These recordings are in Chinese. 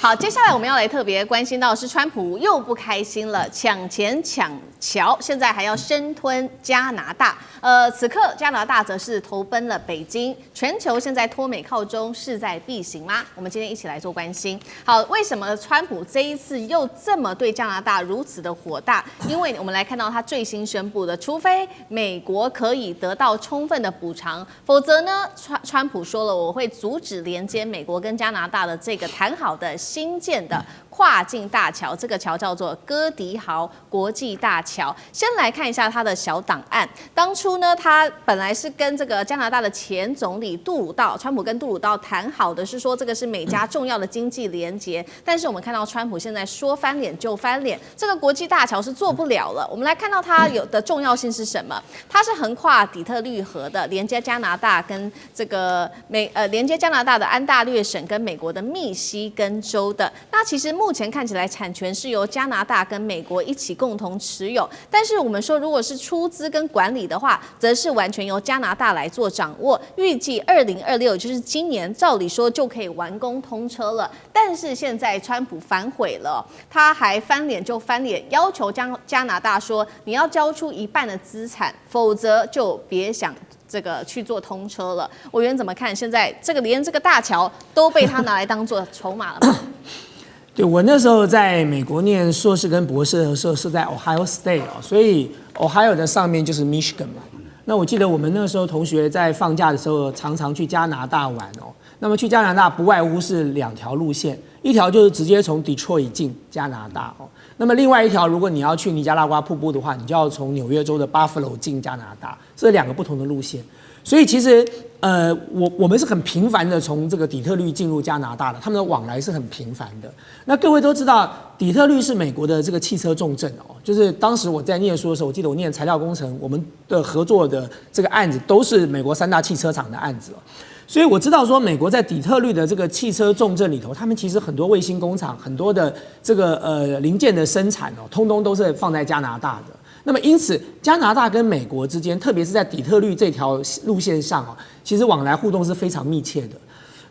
好，接下來我們要來特別關心到是川普又不開心了，搶錢搶橋，現在還要生吞加拿大。此刻加拿大則是投奔了北京，全球現在脫美靠中，勢在必行嗎？我們今天一起來做關心。好，為什麼川普這一次又這麼對加拿大如此的火大？因為我們來看到他最新宣布的，除非美國可以得到充分的補償，否則呢，川普說了，我會阻止連接美國跟加拿大的這個談好的新建的跨境大橋，這個橋叫做哥迪豪國際大橋。先來看一下他的小檔案，當初呢，他本來是跟這個加拿大的前總理杜魯道，川普跟杜魯道談好的是說这個是美加重要的經濟連結，但是我們看到川普現在說翻臉就翻臉，這個國際大橋是做不了了。我們來看到它有的重要性是什麼？它是橫跨底特律河的，連接加拿大跟這個連接加拿大的安大略省跟美國的密西根州的。那其實目前看起來產權是由加拿大跟美國一起共同持有，但是我們說如果是出資跟管理的話，則是完全由加拿大來做掌握。預計2026，就是今年，照理說就可以完工通車了。但是現在川普反悔了，他還翻臉就翻臉，要求加拿大說你要交出一半的資產，否則就別想這個去做通車了。委員怎麼看？現在這個連這個大橋都被他拿來當做籌碼了嗎？对，我那時候在美國念碩士跟博士的時候是在 Ohio State 哦，所以 Ohio 的上面就是 Michigan 嘛。那我記得我們那時候同學在放假的時候常常去加拿大玩哦。那麼去加拿大不外乎是2條路線，一條就是直接從 Detroit 進加拿大哦。那麼另外一條，如果你要去尼加拉瓜瀑布的話，你就要從紐約州的 Buffalo 進加拿大，這2個不同的路線。所以其實我們是很頻繁的從這個底特律進入加拿大的，他們的往來是很頻繁的。那各位都知道，底特律是美國的這個汽車重鎮哦，就是當時我在念書的時候，我記得我念材料工程，我們的合作的這個案子都是美國3大汽車廠的案子哦。所以我知道說，美國在底特律的這個汽車重鎮裡頭，他們其實很多衛星工廠，很多的這個零件的生產哦，通通都是放在加拿大的。那麼因此，加拿大跟美國之間，特別是在底特律這條路線上哦，其實往來互動是非常密切的。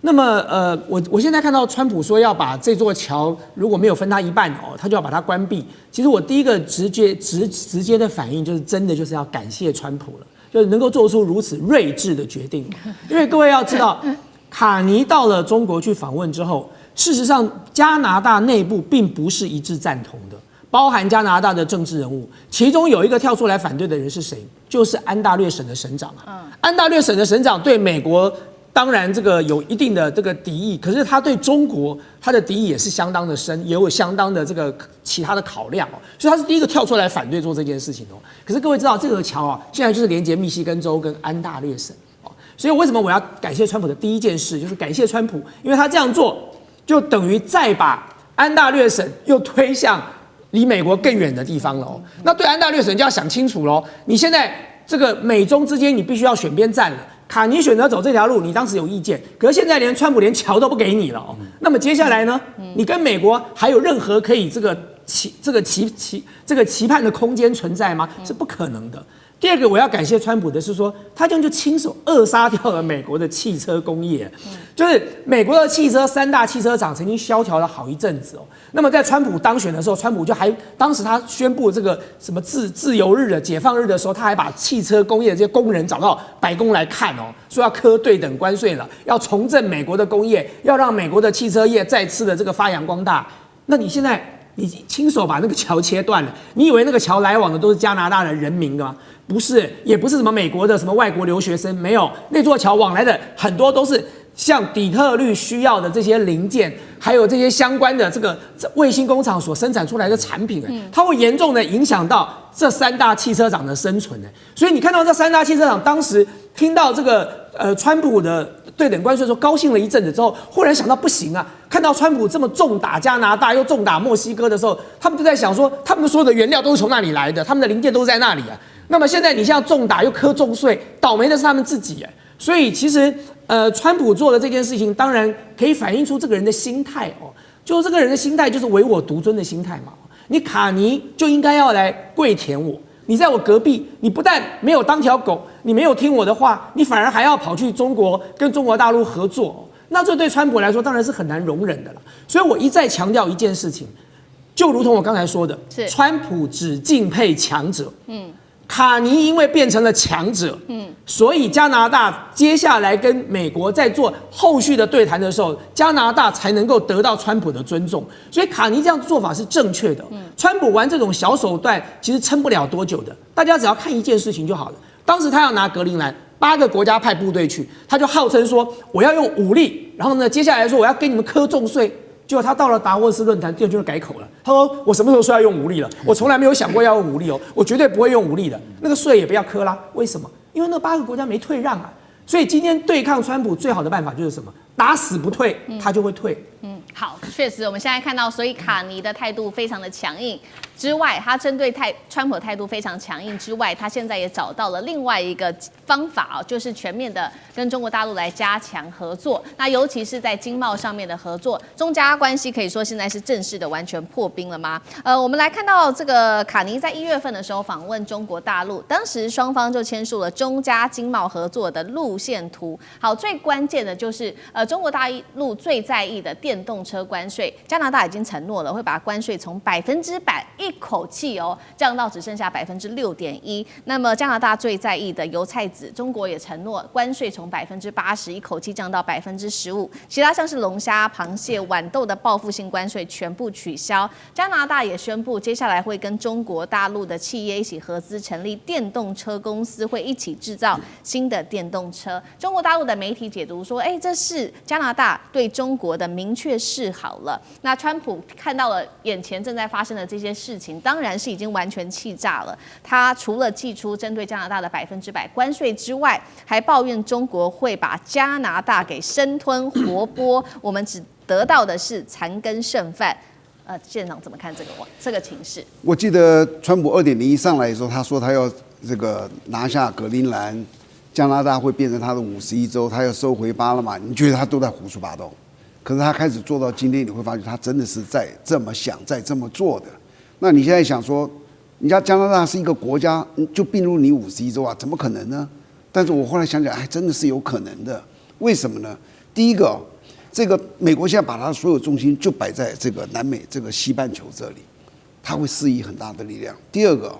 那麼我現在看到川普說要把這座橋如果沒有分他一半哦，他就要把它關閉。其實我第一個直接的反應就是真的就是要感謝川普了，就是能夠做出如此睿智的決定。因為各位要知道，卡尼到了中國去訪問之後，事實上加拿大內部並不是一致贊同的。包含加拿大的政治人物，其中有一個跳出來反對的人是誰？就是安大略省的省長啊。安大略省的省长對美國當然这個有一定的這個敵意，可是他對中國他的敵意也是相當的深，也有相當的這個其他的考量哦。所以他是第一個跳出來反對做這件事情哦。可是各位知道這個橋啊，現在就是連接密西根州跟安大略省哦。所以為什麼我要感謝川普的第一件事，就是感謝川普，因為他這樣做就等於再把安大略省又推向離美國更遠的地方了哦。那對安大略省就要想清楚嘍。你現在這個美中之間，你必須要選邊站了。卡尼選擇走這條路，你當時有意見，可是現在連川普連橋都不給你了哦。那麼接下來呢？你跟美國還有任何可以這個期盼的空間存在嗎？是不可能的。第二個我要感謝川普的是說，他這樣就親手扼殺掉了美國的汽車工業。就是美國的汽車3大汽車廠曾經蕭條了好一陣子哦。那麼在川普當選的時候，川普就還當時他宣布這個什麼自由日的解放日的時候，他還把汽車工業的這些工人找到白宮來看哦，說要課對等關稅了，要重振美國的工業，要讓美國的汽車業再次的這個發揚光大。那你現在你親手把那個橋切斷了，你以為那個橋來往的都是加拿大的人民嗎？不是，也不是什麼美國的什麼外國留學生，沒有，那座橋往來的很多都是像底特律需要的這些零件，還有這些相關的這個衛星工廠所生產出來的產品，它會嚴重的影響到這3大汽車廠的生存。所以你看到這3大汽車廠當時聽到這個川普的對等關稅的時候，高興了一陣子之後，忽然想到不行啊，看到川普這麼重打加拿大又重打墨西哥的時候，他們就在想說，他們所有的原料都是從那裡來的，他們的零件都是在那裡啊。那麼現在你像重打又課重稅，倒霉的是他們自己。所以其實川普做的這件事情，當然可以反映出這個人的心態哦，就這個人的心態就是唯我獨尊的心態嘛。你卡尼就應該要來跪舔我，你在我隔壁，你不但沒有當條狗，你沒有聽我的話，你反而還要跑去中國跟中國大陸合作。那這對川普來說當然是很難容忍的了。所以我一再強調一件事情，就如同我剛才說的，川普只敬佩強者。卡尼因為變成了強者，所以加拿大接下來跟美國在做後續的對談的時候，加拿大才能夠得到川普的尊重。所以卡尼這樣做法是正確的。川普玩這種小手段，其實撐不了多久的。大家只要看一件事情就好了。當時他要拿格陵蘭，8個國家派部隊去，他就號稱說我要用武力，然後呢，接下來說我要給你們課重稅。結果他到了達沃斯論壇，第二就改口了。他說：“我什麼時候說要用武力了？我從來沒有想過要用武力哦，我絕對不會用武力的。那個稅也不要課啦。為什麼？因為那8個國家沒退讓啊。所以今天對抗川普最好的辦法就是什麼？打死不退，他就會退。好，確實我們現在看到，所以卡尼的態度非常的強硬。之外，他針對川普的態度非常強硬之外，他現在也找到了另外一個方法就是全面的跟中国大陸來加強合作。那尤其是在經貿上面的合作，中加關係可以說現在是正式的完全破冰了嗎？我們來看到這個卡尼在1月份的時候訪問中國大陸，當時雙方就簽署了中加經貿合作的路線圖。好，最關鍵的就是中國大陸最在意的電動車關稅，加拿大已經承諾了會把關稅從100%一口氣降到只剩下6.1%。那麼加拿大最在意的油菜籽，中國也承諾關稅從80%一口氣降到15%。其他像是龍蝦、螃蟹、豌豆的報復性關稅全部取消。加拿大也宣布，接下來會跟中國大陸的企業一起合資成立電動車公司，會一起制造新的電動車。中國大陸的媒體解讀說，這是加拿大對中國的明確示好了。那川普看到了眼前正在發生的這些事情，當然是已經完全氣炸了。他除了祭出針對加拿大的100%關稅之外，還抱怨中國會把加拿大給生吞活剝，我們只得到的是殘羹剩飯。縣長怎麼看這個情勢？我記得川普2.01上來的時候，他說他要這個拿下格陵蘭，加拿大會變成他的51州，他要收回巴拿馬。你覺得他都在胡說八道？可是他開始做到今天，你會發現他真的是在這麼想，在這麼做的。那你現在想說，人家加拿大是一個國家，就併入你51州啊？怎麼可能呢？但是我後來想想，真的是有可能的。為什麼呢？第一個，這個美國現在把它所有重心就擺在這個南美這個西半球這裡，它會施以很大的力量。第二個，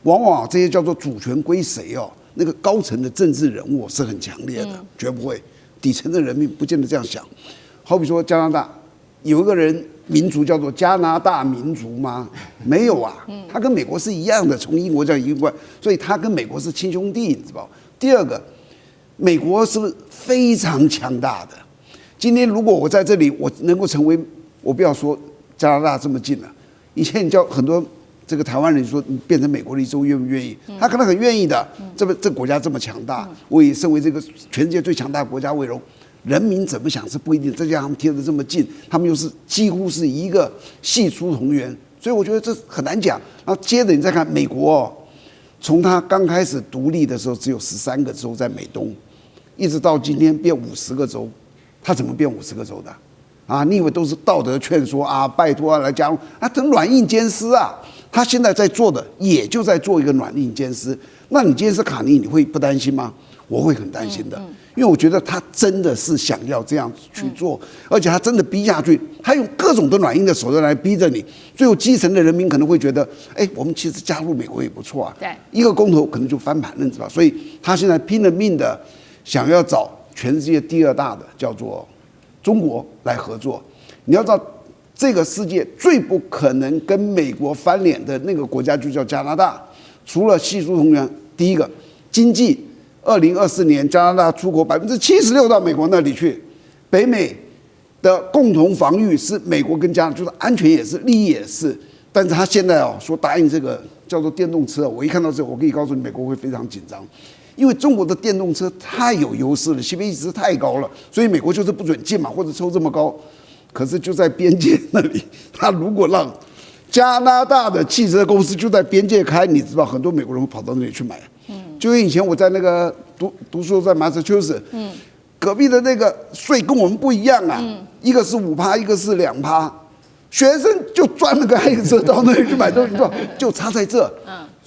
往往這些叫做主權歸誰哦，那個高層的政治人物是很強烈的，絕不會，底層的人民不見得這樣想。好比說加拿大有一個人民族叫做加拿大民族嗎？沒有啊，他跟美國是一樣的，從英國這樣移過來，所以他跟美國是親兄弟，你知道？第二個，美國是不是非常強大的？今天如果我在这裡，我能夠成為，我不要說加拿大這麼近了，以前你叫很多這個台灣人說你變成美國的一州，願不願意？他可能很願意的。這個國家這麼強大，我以身為這個全世界最強大的國家為榮。人民怎麼想是不一定，再加上他們貼得這麼近，他們又是幾乎是一個系出同源，所以我覺得這很難講。然後接着你再看美國從他剛開始獨立的時候只有13個州在美東，一直到今天變50個州，他怎麼變50個州的？啊，你以為都是道德勸說啊？拜托來加入啊？等軟硬兼施啊！他現在在做的也就在做一個軟硬兼施。那你今天是卡尼，你會不擔心嗎？我會很擔心的，因為我覺得他真的是想要這樣去做，而且他真的逼下去，他用各種的軟硬的手段來逼着你。最後基層的人民可能會覺得，我們其實加入美國也不錯啊。對，一個公投可能就翻盤了，你知道吧？所以他現在拼了命的想要找全世界第2大的叫做中國來合作。你要知道，這個世界最不可能跟美國翻臉的那個國家就叫加拿大。除了系出同源，第一個經濟，2024年加拿大出口76%到美國那裡去，北美的共同防禦是美國跟加拿大，就是安全也是，利益也是。但是他現在說答應這個叫做電動車，我一看到這個，我可以告訴你，美國會非常緊張，因為中國的電動車太有優勢了，CPI值太高了，所以美國就是不准進嘛，或者抽這麼高。可是就在邊界那裡，他如果讓加拿大的汽車公司就在邊界開，你知道很多美國人會跑到那裡去買。就因為以前我在那個讀書在馬薩諸塞，隔壁的那個稅跟我們不一樣啊，一個是5%，一個是2%，學生就鑽了個黑車到那裡去買東西，就差在這。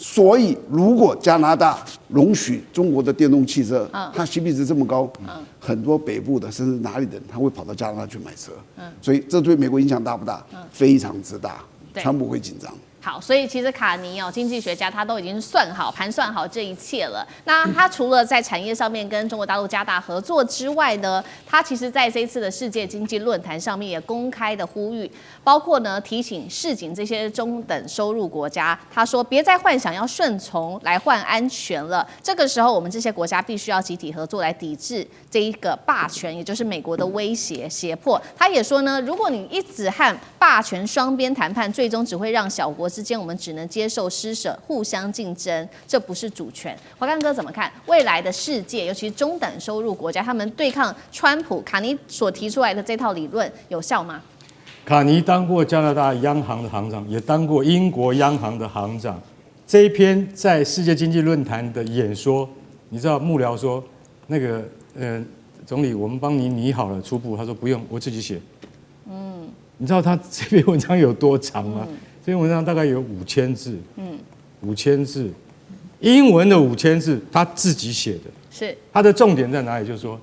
所以如果加拿大容許中國的電動汽車，它 CP 值這麼高，很多北部的甚至哪裡的人，他會跑到加拿大去買車。所以這對美國影響大不大？非常之大，川普會緊張。好，所以其實卡尼經濟學家他都已經盘算好這一切了。那他除了在產業上面跟中國大陸加大合作之外呢，他其實在這一次的世界經濟論壇上面也公開的呼籲，包括呢提醒示警這些中等收入國家，他說別再幻想要順從來換安全了，這個時候我們這些國家必須要集體合作來抵制這一個霸權，也就是美國的威脅脅迫。他也說呢，如果你一直和霸權雙邊談判，最終只會讓小國之間我們只能接受施捨，互相競爭，這不是主權。華康哥怎麼看未來的世界，尤其是中等收入國家，他們對抗川普卡尼所提出來的這套理論有效嗎？卡尼當過加拿大央行的行長，也當過英國央行的行長。這一篇在世界經濟論壇的演說，你知道幕僚說那個總理，我們幫你擬好了初步，他說不用，我自己寫。你知道他這篇文章有多長嗎？這篇文章大概有5000字，5000字，英文的5000字，他自己寫的。是。他的重點在哪裡？就是說，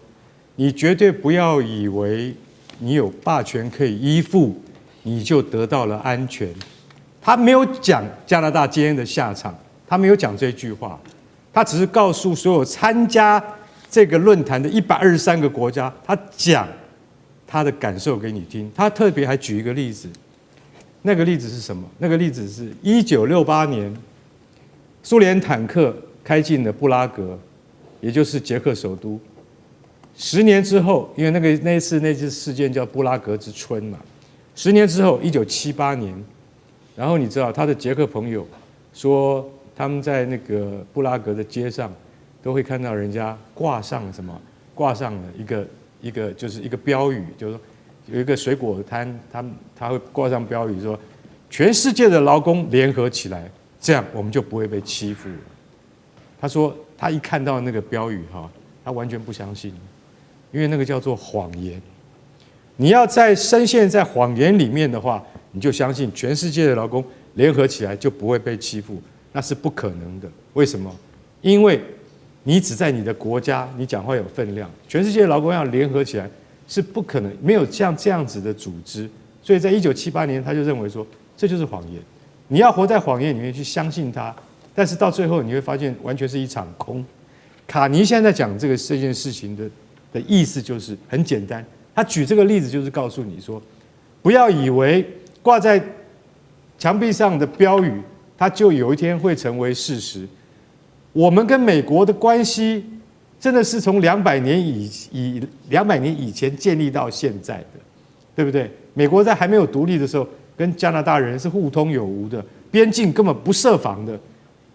你絕對不要以為你有霸權可以依附，你就得到了安全。他沒有講加拿大今天的下場，他沒有講這句話，他只是告訴所有參加這個論壇的123個國家，他講他的感受給你聽。他特別還舉一個例子。那個例子是什麼？那個例子是1968年，蘇聯坦克開進了布拉格，也就是捷克首都。10年之後，因為那次事件叫布拉格之春嘛。10年之後，1978年，然後你知道他的捷克朋友說，他們在那個布拉格的街上都會看到人家掛上了什麼？掛上了一個就是一個標語，就是說。有一個水果攤，他會掛上標語說：“全世界的勞工聯合起來，這樣我們就不會被欺負了。”他說他一看到那個標語哈，他完全不相信，因為那個叫做謊言。你要深陷在謊言裡面的話，你就相信全世界的勞工聯合起來就不會被欺負，那是不可能的。為什麼？因為你只在你的國家，你講話有分量，全世界的勞工要聯合起來。是不可能，沒有像這樣子的組織，所以在1978年他就認為說這就是謊言，你要活在謊言裡面去相信它，但是到最後你會發現完全是一場空。卡尼現在講這件事情的意思就是很簡單，他舉這個例子就是告訴你說，不要以為掛在牆壁上的標語，它就有一天會成為事實。我們跟美國的關係。真的是從200年以前建立到現在的，對不對？美國在還沒有獨立的時候，跟加拿大人是互通有無的，邊境根本不設防的。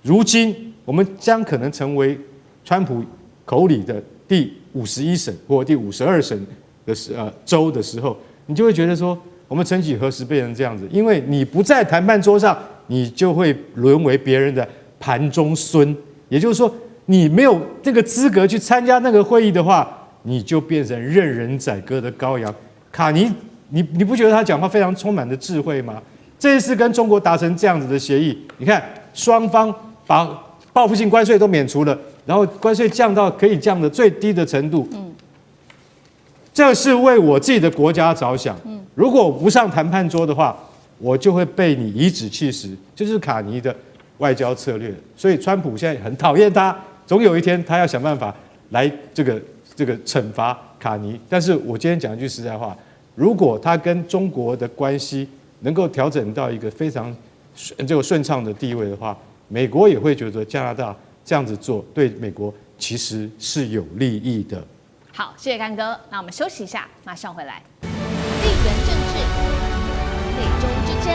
如今我們將可能成為川普口裡的第51省或第52省的州的時候，你就會覺得說，我們曾幾何時變成這樣子？因為你不在談判桌上，你就會淪為別人的盤中飧，也就是說。你沒有這個資格去參加那個會議的話，你就變成任人宰割的羔羊。卡尼，你不覺得他講話非常充滿的智慧嗎？這一次跟中國達成這樣子的協議，你看雙方把報復性關稅都免除了，然後關稅降到可以降的最低的程度。這是為我自己的國家着想。如果我不上談判桌的話，我就會被你頤指氣使。這就是卡尼的外交策略。所以川普現在很討厭他。總有一天，他要想辦法來這個懲罰卡尼。但是我今天講一句實在話，如果他跟中國的關係能夠調整到一個非常順暢的地位的話，美國也會覺得加拿大這樣子做對美國其實是有利益的。好，謝謝乾哥。那我們休息一下，馬上回來。地緣政治、美中之爭、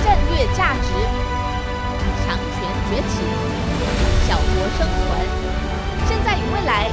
戰略價值、強權崛起。小國生存，現在與未來。